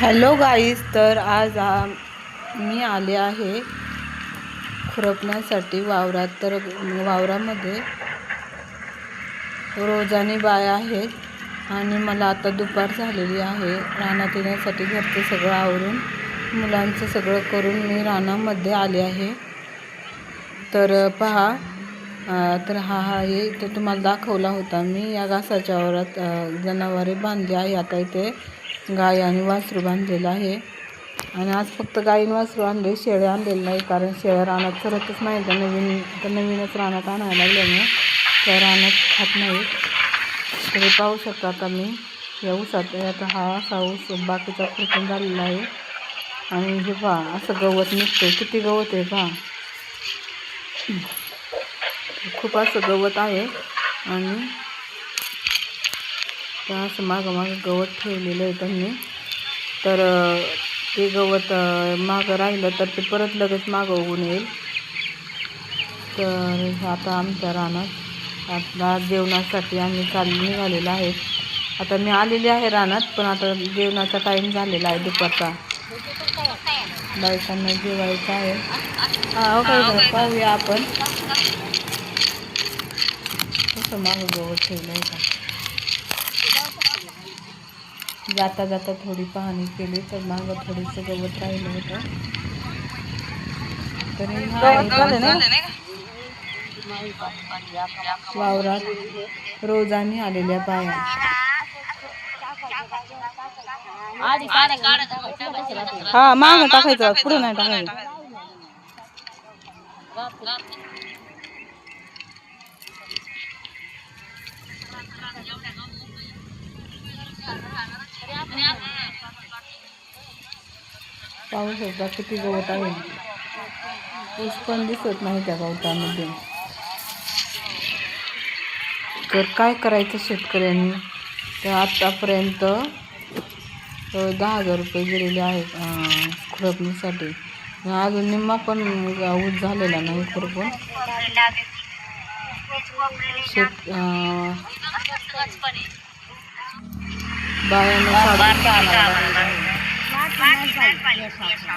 Hello गाईस, तर आज मी आले आहे खुरपण्यासाठी वावरात. तर वावरामध्ये रोजानी बाय आहेत आणि मला आता दुपार झालेली आहे. रानात येण्यासाठी घरचं सगळं आवरून मुलांचं सगळं करून मी रानामध्ये आले आहे. तर पहा, तर हा आहे तर तुम्हाला दाखवला होता मी. या घासाच्या वावरात जनावरे बांधली आहे. आता इथे गाय आणि वासरू बांधलेलं आहे. आणि आज फक्त गाय आणि वासरू आणले, शेळ्या आणलेलं नाही, कारण शेळ्या रानात चरतच नाही. तर नवीनच रानात आणायला लागल्यामुळे त्या रानात खात नाहीत. तर पाहू शकता आता मी या ऊसात, आता हा असा ऊस बाकीचा खुरपून झालेला आहे. आणि हे पहा असं गवत निघतं, किती गवत आहे पहा, खूप असं गवत आहे. आणि असं मागं गवत ठेवलेलं आहे त्यांनी. तर ते गवत मागं राहिलं तर ते परत लगेच मागं उगून येईल. तर आता आमच्या रानात आता जेवणासाठी आम्ही निघालेलो आहे. आता मी आलेली आहे रानात, पण आता जेवणाचा टाईम झालेला आहे दुपारचा. बायकांना जेवायचं आहे. पाहूया आपण कसं मागं गवत ठेवलं आहे का. जाता जाता थोडी पाहणी केली तर मागं थोडंसं गवत राहिलं होतं. तरी वावरात रोजानी आलेल्या बाया. हा, मागं टाकायचं, पुढं नाही टाकायचं. पाहू शकता किती गवत आहे. ऊस पण दिसत नाही त्या गवतामध्ये. तर काय करायचं शेतकऱ्यांनी, तर आतापर्यंत 10,000 रुपये गेलेले आहेत खुरपणीसाठी. अजून निम्मा पण ऊस झालेला नाही खुरपून.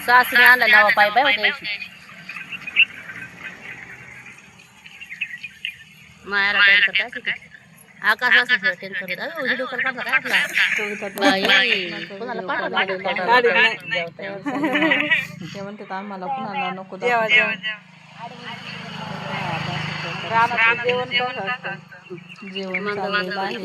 सासरे आणला लावा पाय बाय होते मायाला करतात आकाश असं टेन्शन करतात. व्हिडिओ कॉल करतात आपला ते म्हणतात आम्हाला कुणाला नको जेवण चाललेलं आहे.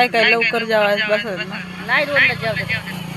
काय लवकर जेवायचं बसत ना, नाही 2ला जेवतात.